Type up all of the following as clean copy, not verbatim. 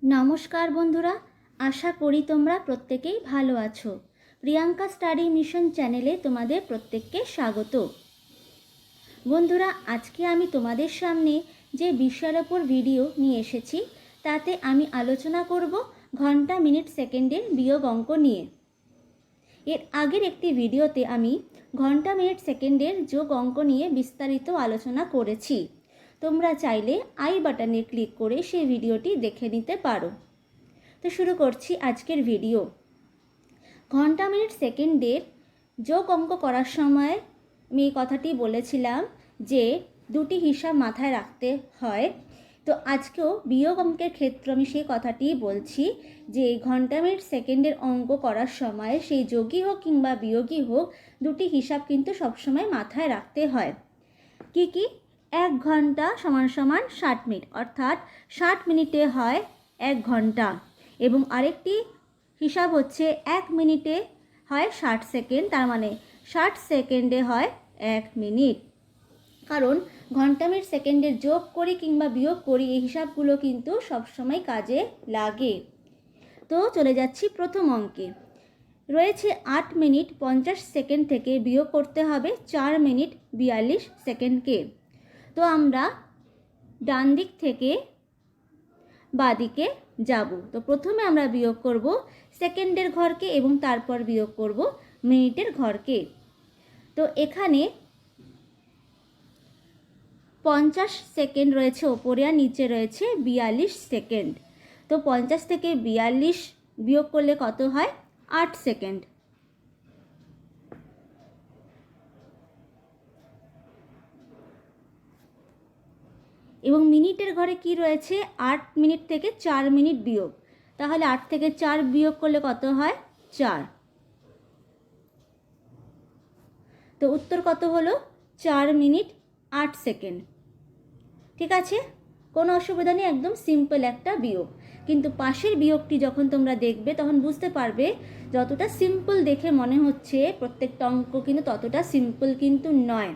নমস্কার বন্ধুরা, আশা করি তোমরা প্রত্যেকেই ভালো আছো। প্রিয়াঙ্কা স্টাডি মিশন চ্যানেলে তোমাদের প্রত্যেককে স্বাগত। বন্ধুরা, আজকে আমি তোমাদের সামনে যে বিষয়ের ওপর ভিডিও নিয়ে এসেছি তাতে আমি আলোচনা করব ঘন্টা, মিনিট, সেকেন্ডের বিয়োগ অঙ্ক নিয়ে। এর আগের একটি ভিডিওতে আমি ঘন্টা, মিনিট, সেকেন্ডের যোগ অঙ্ক নিয়ে বিস্তারিত আলোচনা করেছি। তোমরা চাইলে আই বাটনে ক্লিক করে সেই ভিডিওটি দেখে নিতে পারো। তো শুরু করছি আজকের ভিডিও। ঘন্টা, মিনিট, সেকেন্ডের যোগ অঙ্ক করার সময় আমি এই কথাটি বলেছিলাম যে দুটি হিসাব মাথায় রাখতে হয়। তো আজকেও বিয়োগ অঙ্কের ক্ষেত্রে আমি সেই কথাটিই বলছি যে ঘন্টা, মিনিট, সেকেন্ডের অঙ্ক করার সময় সেই যোগই হোক কিংবা বিয়োগই হোক, দুটি হিসাব কিন্তু সবসময় মাথায় রাখতে হয়। কি কি? 1 ঘন্টা সমান সমান 60 মিনিট, অর্থাৎ 60 মিনিটে হয় 1 ঘন্টা। এবং আরেকটি হিসাব হচ্ছে 1 মিনিটে হয় 60 সেকেন্ড, তার মানে 60 সেকেন্ডে হয় 1 মিনিট। কারণ ঘন্টা, মিনিট, সেকেন্ডের যোগ করি কিংবা বিয়োগ করি, এই হিসাবগুলো কিন্তু সবসময় কাজে লাগে। তো চলে যাচ্ছি প্রথম অঙ্কে। রয়েছে 8 মিনিট 50 সেকেন্ড থেকে বিয়োগ করতে হবে 4 মিনিট 42 সেকেন্ডকে। তো আমরা ডান দিক থেকে বাঁদিকে যাব। তো প্রথমে আমরা বিয়োগ করব সেকেন্ডের ঘরকে এবং তারপর বিয়োগ করব মিনিটের ঘরকে। তো এখানে 50 সেকেন্ড রয়েছে ওপরে আর নিচে রয়েছে 42 সেকেন্ড। তো 50 থেকে 42 বিয়োগ করলে কত হয়? 8 সেকেন্ড। এবং মিনিটের ঘরে কি রয়েছে? 8 মিনিট থেকে 4 মিনিট বিয়োগ। তাহলে 8 থেকে 4 বিয়োগ করলে কত হয়? 4। তো উত্তর কত হলো? 4 মিনিট 8 সেকেন্ড। ঠিক আছে, কোনো অসুবিধা নেই, একদম সিম্পল একটা বিয়োগ। কিন্তু পাশের বিয়োগটি যখন তোমরা দেখবে তখন বুঝতে পারবে যতটা সিম্পল দেখে মনে হচ্ছে প্রত্যেকটা অঙ্ক কিন্তু ততটা সিম্পল কিন্তু নয়।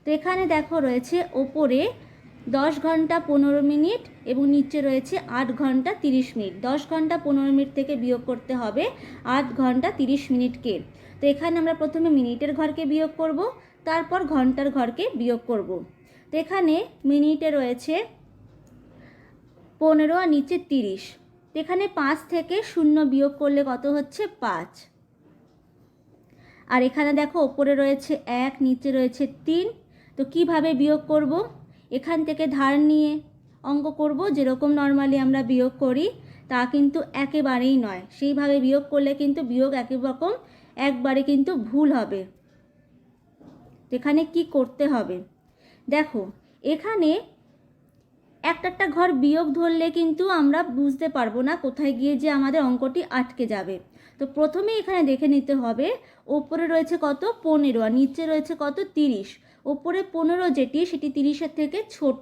তো এখানে দেখো রয়েছে ওপরে 10 ঘন্টা 15 মিনিট এবং নিচে রয়েছে 8 ঘন্টা 30 মিনিট। 10 ঘন্টা 15 মিনিট থেকে বিয়োগ করতে হবে 8 ঘন্টা 30 মিনিটকে। তো এখানে আমরা প্রথমে মিনিটের ঘরকে বিয়োগ করব, তারপর ঘন্টার ঘরকে বিয়োগ করব। তো এখানে মিনিটে রয়েছে 15 আর নিচে 30। তো এখানে 5 থেকে 0 বিয়োগ করলে কত হচ্ছে? 5। আর এখানে দেখো ওপরে রয়েছে 1, নিচে রয়েছে 3। তো কিভাবে বিয়োগ করব? এখান থেকে ধার নিয়ে অঙ্ক করব, যেরকম নর্মালি আমরা বিয়োগ করি তা কিন্তু একেবারেই নয়। সেইভাবে বিয়োগ করলে কিন্তু বিয়োগ একই রকম একবারে কিন্তু ভুল হবে। এখানে কি করতে হবে দেখো, এখানে একটা ঘর বিয়োগ ধরলে কিন্তু আমরা বুঝতে পারবো না কোথায় গিয়ে যে আমাদের অঙ্কটি আটকে যাবে। তো প্রথমে এখানে দেখে নিতে হবে ওপরে রয়েছে কত? 15 আর নিচে রয়েছে কত? 30। ওপরে 15 যেটি সেটি 30-এর থেকে ছোট।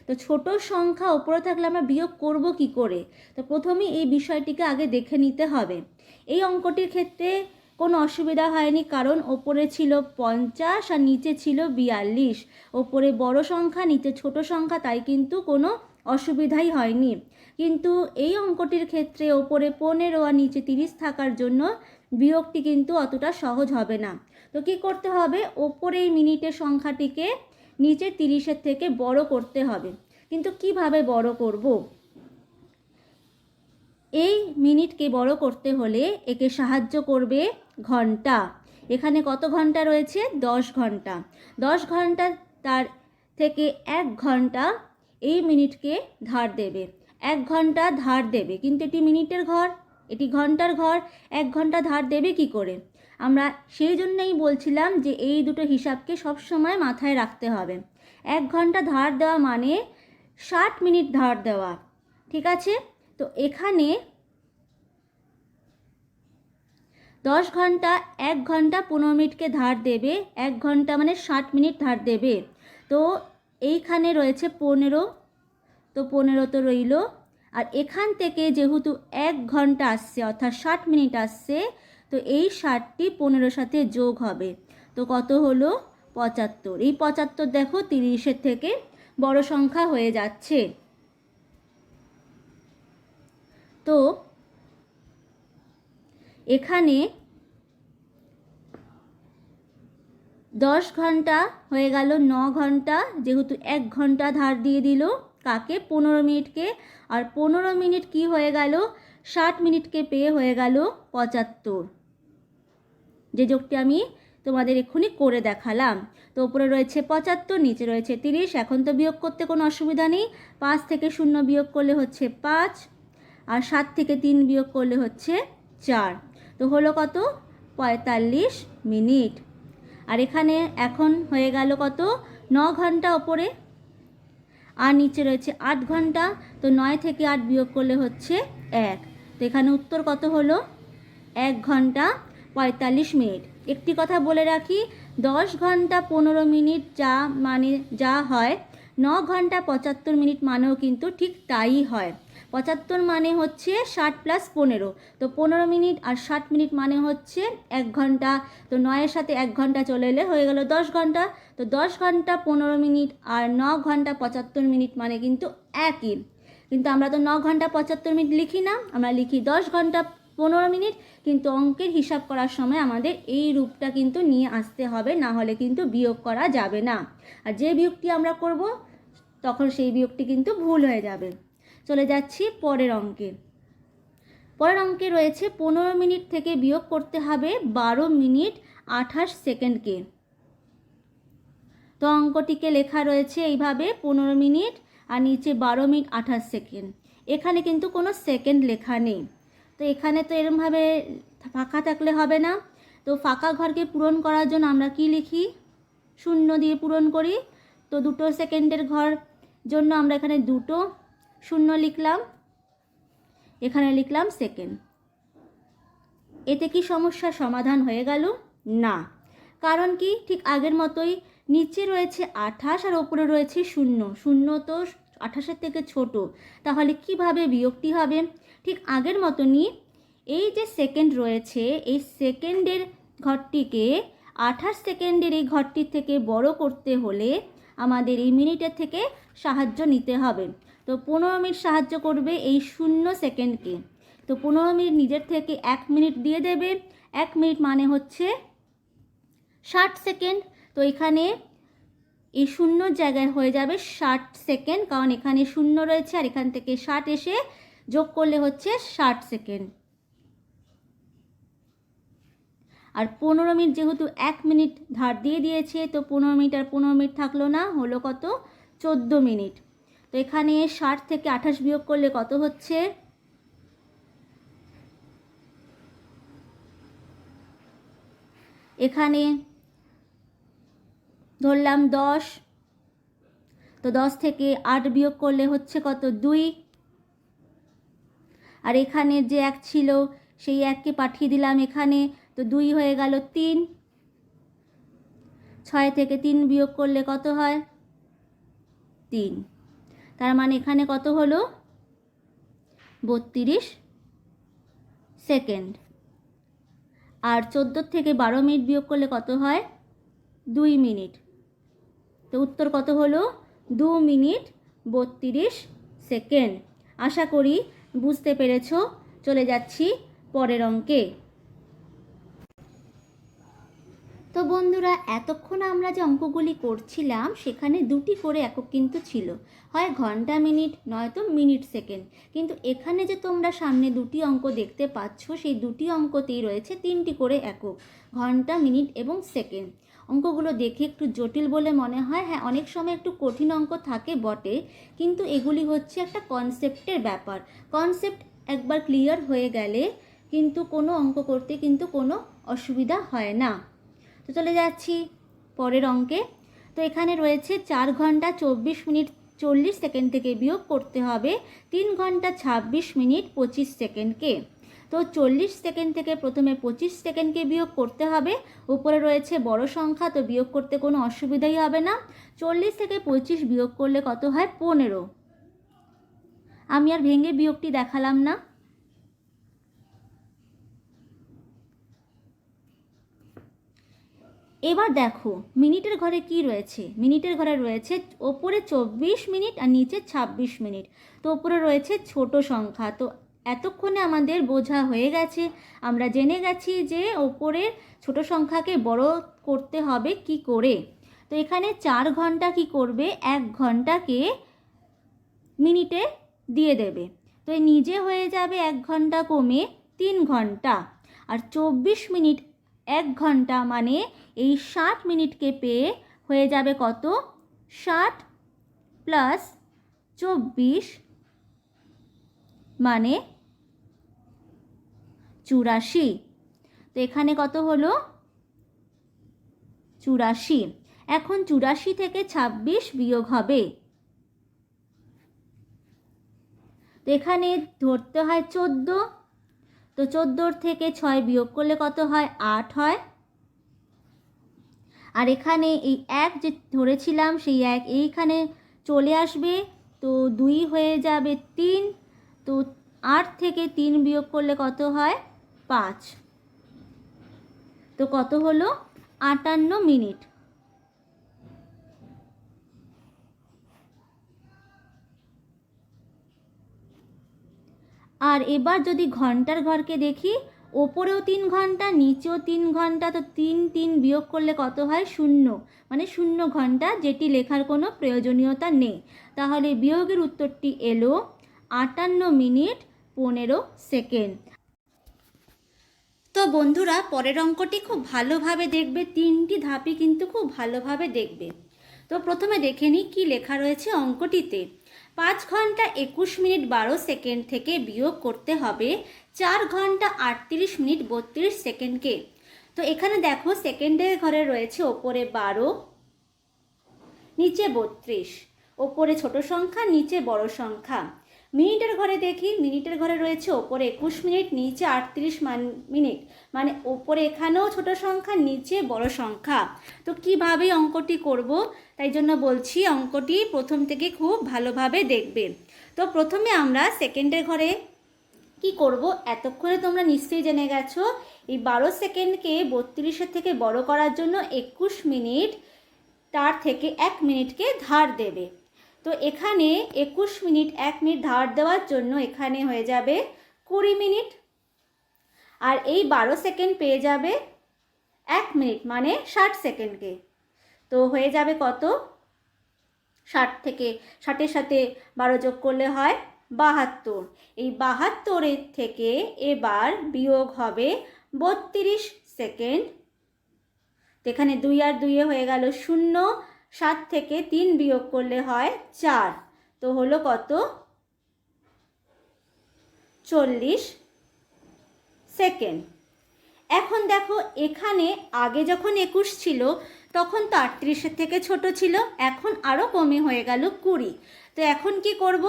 তো ছোট সংখ্যা ওপরে থাকলে আমরা বিয়োগ করব কি করে? তো প্রথমে এই বিষয়টিকে আগে দেখে নিতে হবে। এই অঙ্কটির ক্ষেত্রে কোনো অসুবিধা হয়নি, কারণ ওপরে ছিল 50 আর নিচে ছিল 42। ওপরে বড় সংখ্যা নিচে ছোট সংখ্যা, তাই কিন্তু কোনো অসুবিধাই হয়নি। কিন্তু এই অঙ্কটির ক্ষেত্রে ওপরে 15 আর নিচে 30 থাকার জন্য বিয়োগটি কিন্তু অতটা সহজ হবে না। তো কি করতে হবে? ওপরে এই মিনিটের সংখ্যাটিকে নিচে 30-এর থেকে বড় করতে হবে। কিন্তু কিভাবে বড় করব? এই মিনিটকে বড় করতে হলে একে সাহায্য করবে ঘন্টা। এখানে কত ঘন্টা রয়েছে? 10 ঘন্টা। 10 ঘন্টা তার থেকে 1 ঘন্টা এই মিনিটকে ধার দেবে। 1 ঘন্টা ধার দেবে, কিন্তু এটি মিনিটের ঘর, এটি ঘন্টার ঘর। 1 ঘন্টা ধার দেবে কি করে? আমরা সেই জন্যই বলছিলাম যে এই দুটো হিসাবকে সবসময় মাথায় রাখতে হবে। 1 ঘন্টা ধার দেওয়া মানে 60 মিনিট ধার দেওয়া। ঠিক আছে, তো এখানে 10 ঘন্টা 1 ঘন্টা 15 মিনিটকে ধার দেবে, 1 ঘন্টা মানে 60 মিনিট ধার দেবে। তো এইখানে রয়েছে 15, তো 15 তো রইল। আর এখান থেকে যেহেতু 1 ঘন্টা আসছে অর্থাৎ 60 মিনিট আসছে, তো এই 60টি 15-এর সাথে যোগ হবে। তো কত হলো? 75। এই 75 দেখো 30-এর থেকে বড় সংখ্যা হয়ে যাচ্ছে। তো এখানে 10 ঘন্টা হয়ে গেল 9 ঘন্টা, যেহেতু 1 ঘন্টা ধার দিয়ে দিল কাকে, 15 মিনিটকে। আর 15 মিনিট কি হয়ে গেল, 60 মিনিটকে পেয়ে হয়ে গেল 75, যে যোগটি আমি তোমাদের এক্ষুনি করে দেখালাম। তো উপরে রয়েছে 75, নিচে রয়েছে 30। এখন তো বিয়োগ করতে কোনো অসুবিধা নেই। 5 থেকে 0 বিয়োগ করলে হচ্ছে 5, আর 7 থেকে 3 বিয়োগ করলে হচ্ছে 4। তো হলো কত, 45 মিনিট। আর এখানে এখন হয়ে গেল কত, 9 ঘন্টা ওপরে, আর নিচে রয়েছে 8 ঘন্টা। তো 9 থেকে 8 বিয়োগ করলে হচ্ছে 1। তো এখানে উত্তর কত হলো, 1 ঘন্টা 45 মিনিট। একটি কথা বলে রাখি, 10 ঘন্টা 15 মিনিট যা হয়, 9 ঘন্টা 75 মিনিট মানেও কিন্তু ঠিক তাই হয়। 75 মানে হচ্ছে 60 প্লাস 15, তো 15 মিনিট আর 60 মিনিট মানে হচ্ছে 1 ঘন্টা। তো 9-এর সাথে 1 ঘন্টা চলে এলে হয়ে গেল 10 ঘন্টা। তো 10 ঘন্টা 15 মিনিট আর 9 ঘন্টা 75 মিনিট মানে কিন্তু একই, কিন্তু আমরা তো 9 ঘন্টা 75 মিনিট লিখি না, আমরা লিখি 10 ঘন্টা 15 মিনিট। কিন্তু অঙ্কের হিসাব করার সময় আমাদের এই রূপটা কিন্তু নিয়ে আসতে হবে, না হলে কিন্তু বিয়োগ করা যাবে না। আর যে বিয়োগটি আমরা করব তখন সেই বিয়োগটি কিন্তু ভুল হয়ে যাবে। চলে যাচ্ছি পরের অঙ্কে। পরের অঙ্কে রয়েছে 15 মিনিট থেকে বিয়োগ করতে হবে 12 মিনিট 28 সেকেন্ডকে। তো অঙ্কটিকে লেখা রয়েছে এইভাবে, 15 মিনিট আর নিচে 12 মিনিট 28 সেকেন্ড। এখানে কিন্তু কোনো সেকেন্ড লেখা নেই। তো এখানে তো এরমভাবে ফাঁকা থাকলে হবে না। তো ফাঁকা ঘরকে পূরণ করার জন্য আমরা কি লিখি, 0 দিয়ে পূরণ করি। তো 2 সেকেন্ডের ঘর জন্য আমরা এখানে 2 0 লিখলাম, এখানে লিখলাম সেকেন্ড। এতে কি সমস্যার সমাধান হয়ে গেল? না। কারণ কি, ঠিক আগের মতোই নিচে রয়েছে 28 আর ওপরে রয়েছে 0। 0 তো 28-এর থেকে ছোট, তাহলে কিভাবে বিয়োগটি হবে? ঠিক আগের মতনই এই যে সেকেন্ড রয়েছে, এই সেকেন্ডের ঘরটিকে 28 সেকেন্ডের এই ঘরটির থেকে বড় করতে হলে আমাদের এই মিনিটের থেকে সাহায্য নিতে হবে। তো 15 মিনিট সাহায্য করবে এই 0 সেকেন্ডকে। তো 15 মিনিট নিজের থেকে 1 মিনিট দিয়ে দেবে। 1 মিনিট মানে হচ্ছে 60 সেকেন্ড। তো এখানে এই 0 জায়গায় হয়ে যাবে 60 সেকেন্ড, কারণ এখানে 0 রয়েছে আর এখান থেকে 60 এসে যোগ করলে হচ্ছে 60 সেকেন্ড। আর 15 মিনিট যেহেতু 1 মিনিট ধার দিয়ে দিয়েছে, তো 15 মিনিট আর 15 মিনিট থাকলো না, হলো কত, 14 মিনিট। তো এখানে 60 থেকে 28 বিয়োগ করলে কত হচ্ছে, এখানে ধরলাম 10। তো 10 থেকে 8 বিয়োগ করলে হচ্ছে কত, 2। আর এখানে যে 1 ছিল সেই 1কে পাঠিয়ে দিলাম এখানে, তো 2 হয়ে গেল 3। 6 থেকে 3 বিয়োগ করলে কত হয়, 3। তার মানে এখানে কত হলো, 32 সেকেন্ড। আর 14 থেকে 12 মিনিট বিয়োগ করলে কত হয়, 2 মিনিট। তো উত্তর কত হলো, 2 মিনিট 32 সেকেন্ড। আশা করি বুঝতে পেরেছো। চলে যাচ্ছি পরের অঙ্কে। তো বন্ধুরা, এতক্ষণ আমরা যে অঙ্কগুলি করছিলাম সেখানে 2টি করে একক কিন্তু ছিল, হয় ঘন্টা মিনিট নয়তো মিনিট সেকেন্ড। কিন্তু এখানে যে তোমরা সামনে 2টি অঙ্ক দেখতে পাচ্ছ, সেই 2টি অঙ্কতেই রয়েছে 3টি করে একক, ঘন্টা মিনিট এবং সেকেন্ড। অঙ্কগুলো দেখে একটু জটিল বলে মনে হয়, হ্যাঁ অনেক সময় একটু কঠিন অঙ্ক থাকে বটে, কিন্তু এগুলি হচ্ছে একটা কনসেপ্টের ব্যাপার। কনসেপ্ট একবার ক্লিয়ার হয়ে গেলে কিন্তু কোনো অঙ্ক করতে কিন্তু কোনো অসুবিধা হয় না। তো চলে যাচ্ছি পরের অঙ্কে। তো এখানে রয়েছে 4 ঘন্টা 24 মিনিট 40 সেকেন্ড থেকে বিয়োগ করতে হবে 3 ঘন্টা 26 মিনিট 25 সেকেন্ডকে। তো 40 সেকেন্ড থেকে প্রথমে 25 সেকেন্ডকে বিয়োগ করতে হবে। উপরে রয়েছে বড় সংখ্যা, তো বিয়োগ করতে কোনো অসুবিধাই হবে না। 40 থেকে 25 বিয়োগ করলে কত হয়, 15। আমি আর ভেঙে বিয়োগটি দেখালাম না। এবার দেখো মিনিটের ঘরে কি রয়েছে। মিনিটের ঘরে রয়েছে ওপরে 24 মিনিট আর নিচে 26 মিনিট। তো ওপরে রয়েছে ছোট সংখ্যা, তো এতক্ষণে আমাদের বোঝা হয়ে গেছে, আমরা জেনে গেছি যে ওপরের ছোট সংখ্যাকে বড় করতে হবে কি করে। তো এখানে 4 ঘন্টা কি করবে, 1 ঘন্টাকে মিনিটে দিয়ে দেবে। তো নিজে হয়ে যাবে 1 ঘন্টা কমে 3 ঘন্টা। আর 24 মিনিট 1 ঘন্টা মানে এই 60 মিনিটকে পেয়ে হয়ে যাবে কত, 60 প্লাস 24 মানে 84। তো এখানে কত হলো, 84। এখন 84 থেকে 26 বিয়োগ হবে। তো এখানে ধরতে হয় 14। তো 14 থেকে 6 বিয়োগ করলে কত হয়, 8 হয়। আর এখানে এই 1 যে ধরেছিলাম সেই 1 এইখানে চলে আসবে, তো 2 হয়ে যাবে 3। তো 8 থেকে 3 বিয়োগ করলে কত হয়, 5। তো কত হলো, 58 মিনিট। আর এবার যদি ঘন্টার ঘরকে দেখি, ওপরেও 3 ঘন্টা নিচেও 3 ঘন্টা, তো 3 3 বিয়োগ করলে কত হয়, 0, মানে 0 ঘন্টা, যেটি লেখার কোনো প্রয়োজনীয়তা নেই। তাহলে বিয়োগের উত্তরটি এলো 58 মিনিট 15 সেকেন্ড। তো বন্ধুরা পরের অঙ্কটি খুব ভালোভাবে দেখবে, 3টি ধাপই কিন্তু খুব ভালোভাবে দেখবে। তো প্রথমে দেখে নিই কী লেখা রয়েছে অঙ্কটিতে। 5 ঘন্টা 21 মিনিট 12 সেকেন্ড থেকে বিয়োগ করতে হবে 4 ঘন্টা 38 মিনিট 32 সেকেন্ডকে। তো এখানে দেখো সেকেন্ডের ঘরে রয়েছে ওপরে 12, নিচে 32, ওপরে ছোট সংখ্যা নিচে বড় সংখ্যা। মিনিটের ঘরে দেখি, মিনিটের ঘরে রয়েছে ওপরে 21 মিনিট নিচে 38 মিনিট, মানে ওপরে এখানেও ছোট সংখ্যা নিচে বড় সংখ্যা। তো কিভাবে অঙ্কটি করব, তাই জন্য বলছি অঙ্কটি প্রথম থেকে খুব ভালোভাবে দেখবে। তো প্রথমে আমরা সেকেন্ডের ঘরে কি করব, এতক্ষণে তোমরা নিশ্চয়ই জেনে গেছো এই 12 সেকেন্ডকে 32-এর থেকে বড় করার জন্য 21 মিনিট তার থেকে 1 মিনিটকে ধার দেবে। তো এখানে 21 মিনিট 1 মিনিট ধার দেওয়ার জন্য এখানে হয়ে যাবে 20 মিনিট। আর এই 12 সেকেন্ড পেয়ে যাবে 1 মিনিট মানে 60 সেকেন্ডকে। তো হয়ে যাবে কত, 60 থেকে 60-এর সাথে 12 যোগ করলে হয় 72। এই 72-এর থেকে এবার বিয়োগ হবে 32 সেকেন্ড। তো এখানে 2 আর 2 হয়ে গেল 0, 7 থেকে 3 বিয়োগ করলে হয় 4। তো হলো কত, 40 সেকেন্ড। এখন দেখো এখানে আগে যখন 21 ছিল তখন তো 38-এর থেকে ছোট ছিল, এখন আরও কমে হয়ে গেল 20। তো এখন কি করব,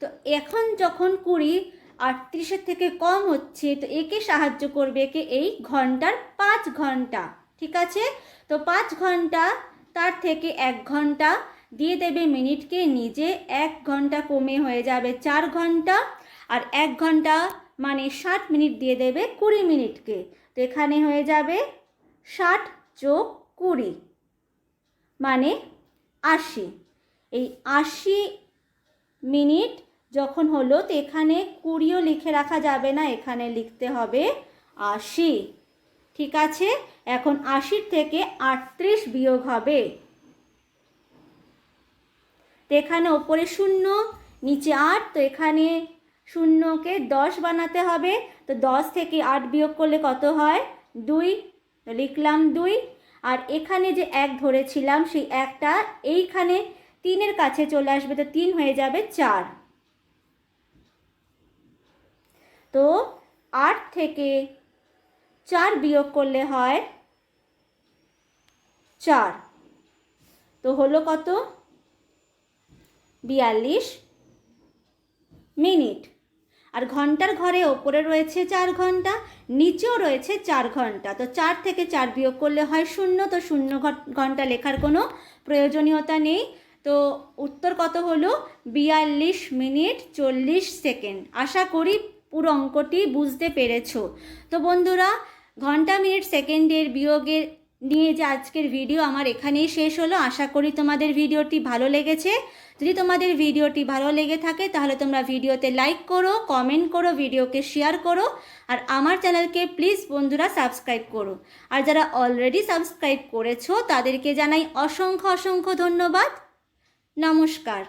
তো এখন যখন 20 38-এর থেকে কম হচ্ছে, তো একে সাহায্য করবে, একে এই ঘন্টার 5 ঘন্টা, ঠিক আছে। তো 5 ঘন্টা তার থেকে 1 ঘন্টা দিয়ে দেবে মিনিটকে, নিজে 1 ঘন্টা কমে হয়ে যাবে 4 ঘন্টা। আর 1 ঘন্টা মানে 60 মিনিট দিয়ে দেবে 20 মিনিটকে। তো এখানে হয়ে যাবে 60 যোগ 20 মানে 80। এই 80 মিনিট যখন হলো, তো এখানে 20ও লিখে রাখা যাবে না, এখানে লিখতে হবে 80, ঠিক আছে। এখন 80 থেকে 38 বিয়োগ হবে। তো এখানে ওপরে 0 নিচে 8, তো এখানে 0কে 10 বানাতে হবে। তো 10 থেকে 8 বিয়োগ করলে কত হয়, 2, লিখলাম 2। আর এখানে যে 1 ধরেছিলাম সেই 1টা এইখানে 3-এর কাছে চলে আসবে, তো 3 হয়ে যাবে 4। তো 8 থেকে 4 বিয়োগ করলে হয় 4। তো হলো কত, 42 মিনিট। আর ঘন্টার ঘরে ওপরে রয়েছে 4 ঘন্টা, নিচেও রয়েছে 4 ঘন্টা। তো 4 থেকে 4 বিয়োগ করলে হয় 0, তো 0 ঘন্টা লেখার কোনো প্রয়োজনীয়তা নেই। তো উত্তর কত হলো, 42 মিনিট 40 সেকেন্ড। আশা করি পুরো অঙ্কটি বুঝতে পেরেছো। তো বন্ধুরা ঘন্টা মিনিট সেকেন্ডের বিয়োগের নিয়ে যে আজকের ভিডিও আমার এখানেই শেষ হলো। আশা করি তোমাদের ভিডিওটি ভালো লেগেছে। যদি তোমাদের ভিডিওটি ভালো লেগে থাকে তাহলে তোমরা ভিডিওতে লাইক করো, কমেন্ট করো, ভিডিওকে শেয়ার করো, আর আমার চ্যানেলকে প্লিজ বন্ধুরা সাবস্ক্রাইব করো। আর যারা অলরেডি সাবস্ক্রাইব করেছো তাদেরকে জানাই অসংখ্য অসংখ্য ধন্যবাদ। নমস্কার।